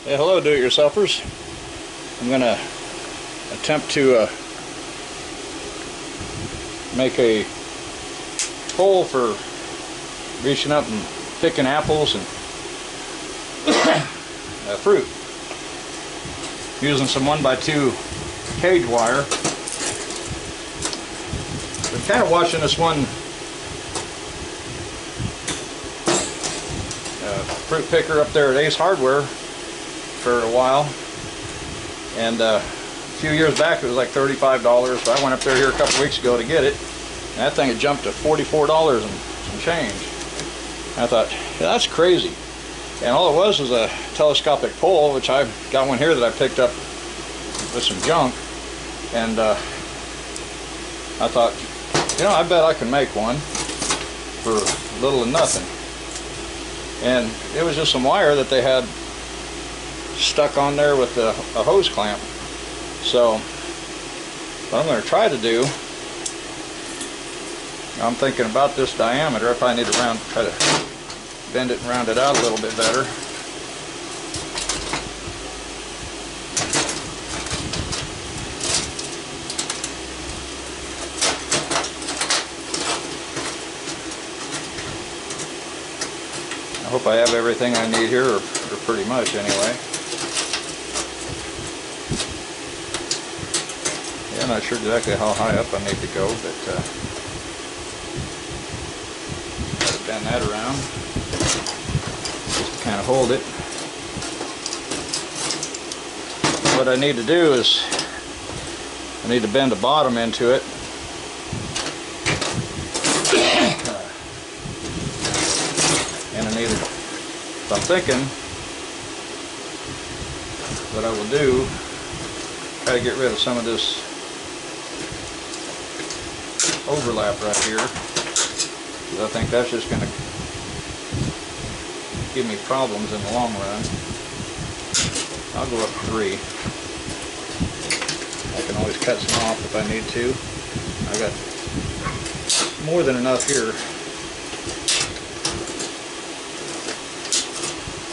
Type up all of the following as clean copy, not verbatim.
Hey, hello do-it-yourselfers. I'm going to attempt to make a pole for reaching up and picking apples and fruit using some 1x2 cage wire. Been kind of watching this one fruit picker up there at Ace Hardware for a while, and a few years back it was like $35, so I went up there here a couple weeks ago to get it, and that thing had jumped to $44 and some change. And I thought, yeah, that's crazy. And all it was a telescopic pole, which I've got one here that I picked up with some junk, and I thought, you know, I bet I can make one for little and nothing. And it was just some wire that they had stuck on there with a hose clamp. So what I'm going to try to do, I'm thinking about this diameter. I probably need to try to bend it and round it out a little bit better. I hope I have everything I need here, or pretty much anyway. Yeah, I'm not sure exactly how high up I need to go, but try to bend that around just to kind of hold it. What I need to do is I need to bend the bottom into it. And I need to, so I'm thinking what I will do, try to get rid of some of this overlap right here, because I think that's just going to give me problems in the long run. I'll go up 3. I can always cut some off if I need to. I got more than enough here.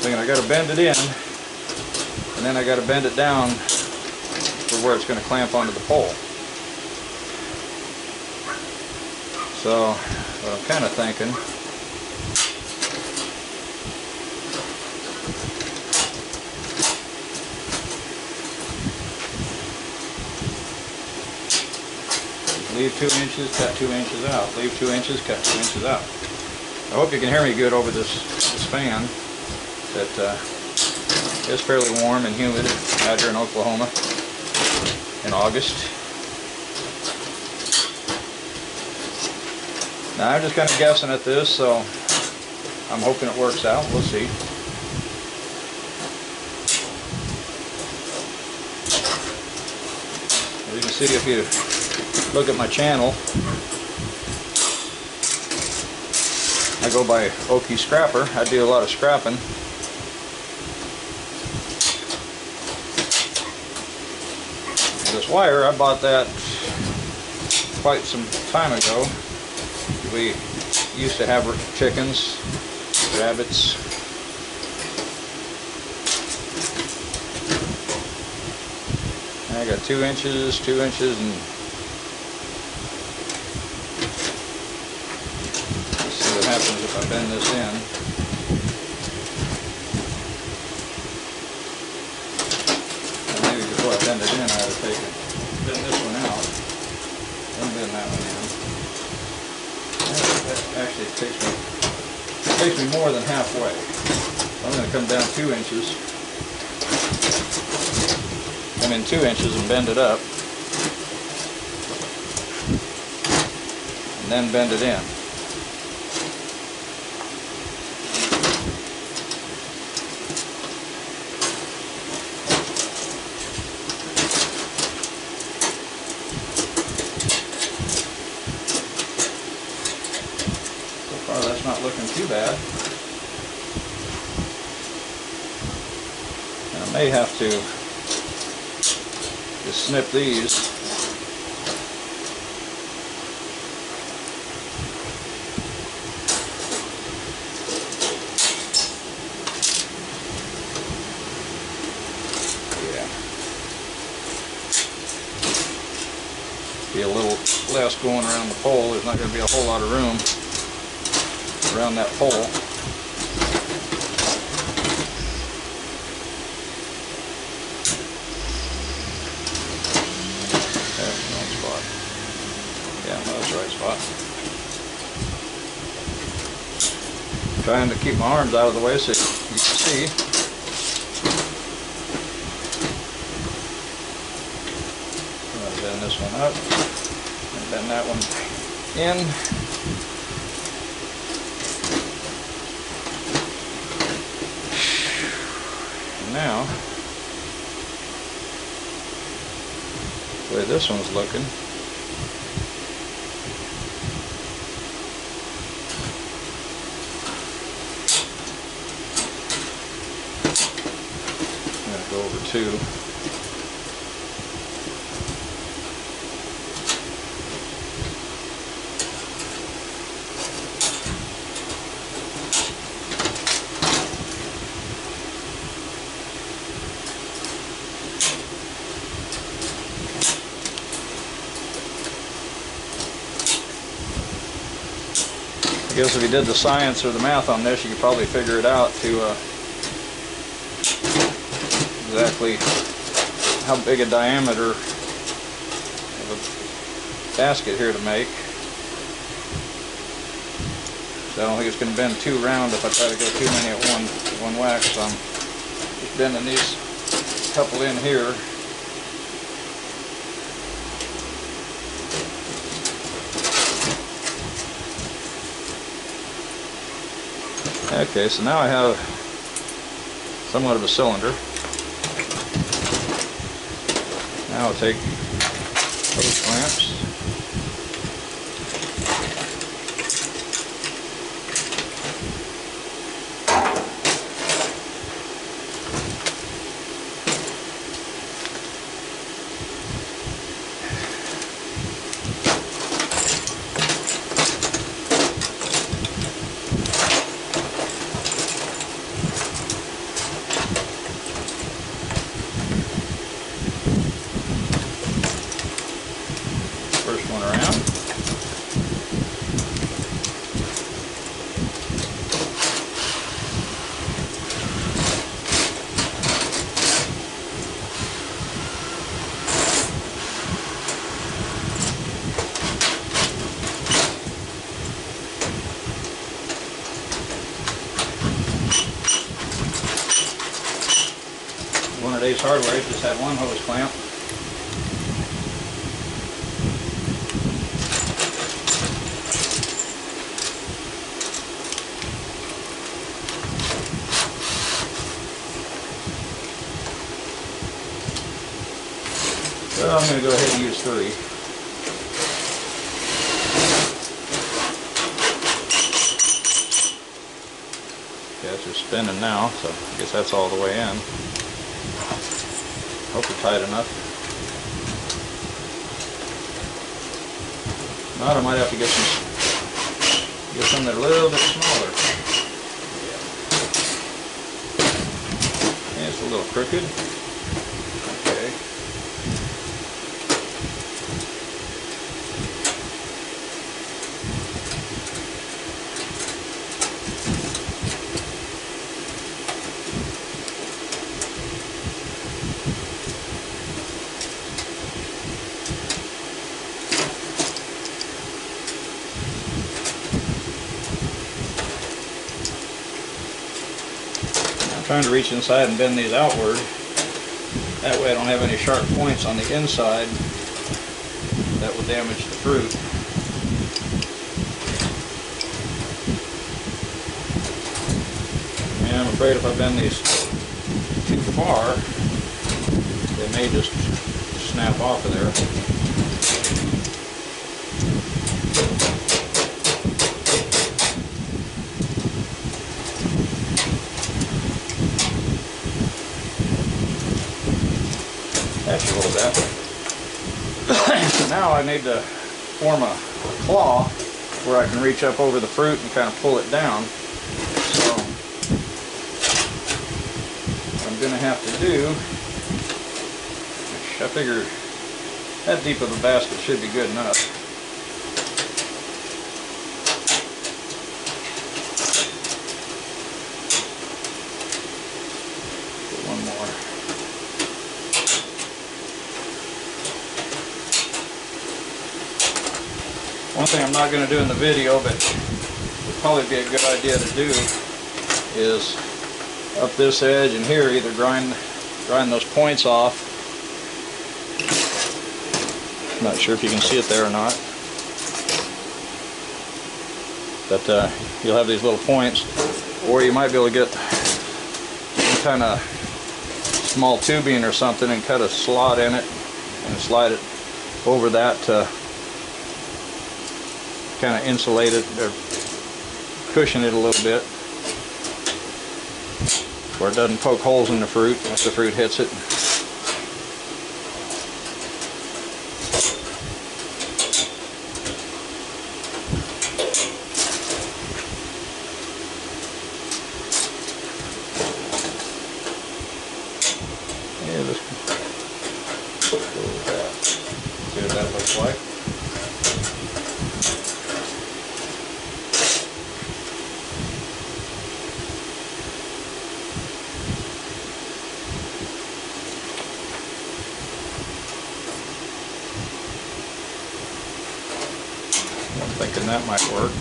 Thinking I got to bend it in, and then I got to bend it down for where it's going to clamp onto the pole. So what I'm kind of thinking, leave 2 inches, cut 2 inches out. Leave 2 inches, cut 2 inches out. I hope you can hear me good over this fan. That is fairly warm and humid out here in Oklahoma in August. Now I'm just kind of guessing at this, so I'm hoping it works out. We'll see. As you can see, if you look at my channel, I go by Okie Scrapper. I do a lot of scrapping. This wire, I bought that quite some time ago. We used to have chickens, rabbits. And I got 2 inches, 2 inches, and let's see what happens if I bend this in. Before I bend it in, I ought to bend this one out, then bend that one in. That actually takes me more than halfway. So I'm going to come down 2 inches. Come in 2 inches and bend it up, and then bend it in. That's not looking too bad. And I may have to just snip these. Be a little less going around the pole. There's not going to be a whole lot of room around that pole. There's the wrong spot. Yeah, no, that's the right spot. Trying to keep my arms out of the way so you can see. Bend this one up and bend that one in. And now, the way this one's looking, I'm going to go over two. I guess if you did the science or the math on this, you could probably figure it out to exactly how big a diameter of a basket here to make. So I don't think it's going to bend too round if I try to go too many at one whack. So I'm just bending these couple in here. Okay, so now I have somewhat of a cylinder. Now I'll take those clamps. First one around. One of Ace Hardware just had one hose clamp. So I'm going to go ahead and use 3. Okay, it's just spinning now, so I guess that's all the way in. Hope they're tight enough. Not, I might have to get some that are a little bit smaller. Yeah, it's a little crooked. Okay. Trying to reach inside and bend these outward. That way I don't have any sharp points on the inside that will damage the fruit. And I'm afraid if I bend these too far, they may just snap off of there. That should hold that. So now I need to form a claw where I can reach up over the fruit and kind of pull it down. So what I'm going to have to do, which I figure That deep of a basket should be good enough. Get one more. One thing I'm not going to do in the video, but would probably be a good idea to do, is up this edge and here, either grind those points off. Not sure if you can see it there or not, but you'll have these little points, or you might be able to get some kind of small tubing or something and cut a slot in it and slide it over that to kind of insulate it or cushion it a little bit where it doesn't poke holes in the fruit once the fruit hits it. Yeah, just go with that. See what that looks like. I'm thinking that might work.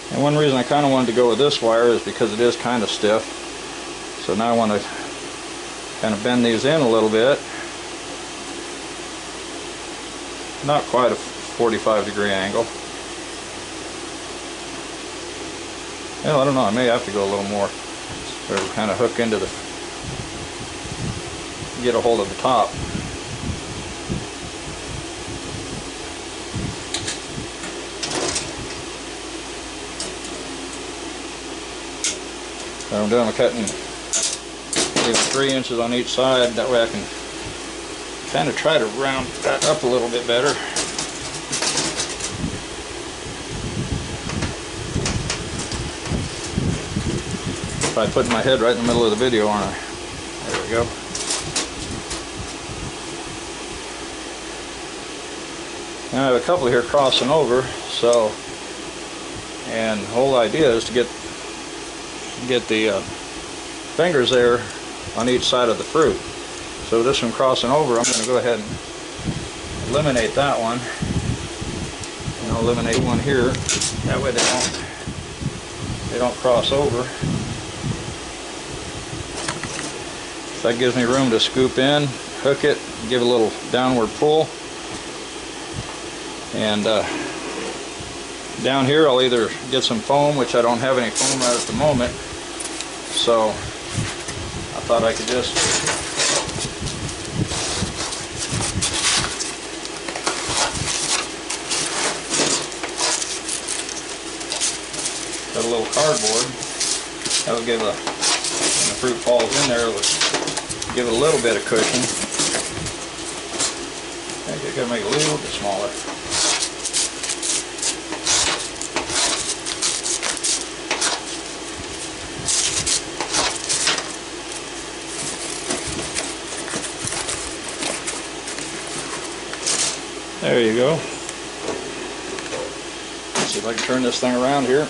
And one reason I kind of wanted to go with this wire is because it is kind of stiff. So now I want to kind of bend these in a little bit. Not quite a 45-degree angle. Well, I don't know, I may have to go a little more. Or kind of hook into the, get a hold of the top. What I'm doing, I'm cutting maybe 3 inches on each side. That way I can kind of try to round that up a little bit better. Probably putting my head right in the middle of the video, aren't I? There we go. Now I have a couple here crossing over, so, and the whole idea is to get the fingers there on each side of the fruit. So this one crossing over, I'm going to go ahead and eliminate that one, and I'll eliminate one here. That way they don't cross over. So that gives me room to scoop in, hook it, give it a little downward pull, and down here I'll either get some foam, which I don't have any foam right at the moment, so I thought I could just got a little cardboard. That will give when the fruit falls in there, it will give it a little bit of cushion. I think I gotta make it a little bit smaller. There you go. Let's see if I can turn this thing around here.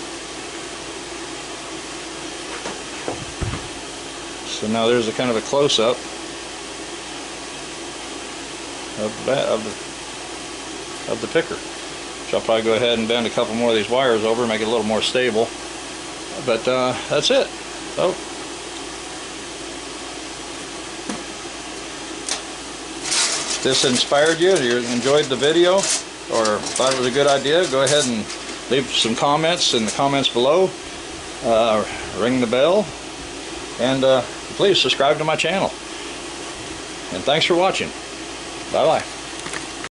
So now there's a kind of a close-up of the picker. So I'll probably go ahead and bend a couple more of these wires over and make it a little more stable. But that's it. So If this inspired you, you enjoyed the video, or thought it was a good idea, go ahead and leave some comments in the comments below. Ring the bell, and please subscribe to my channel. And thanks for watching. Bye-bye.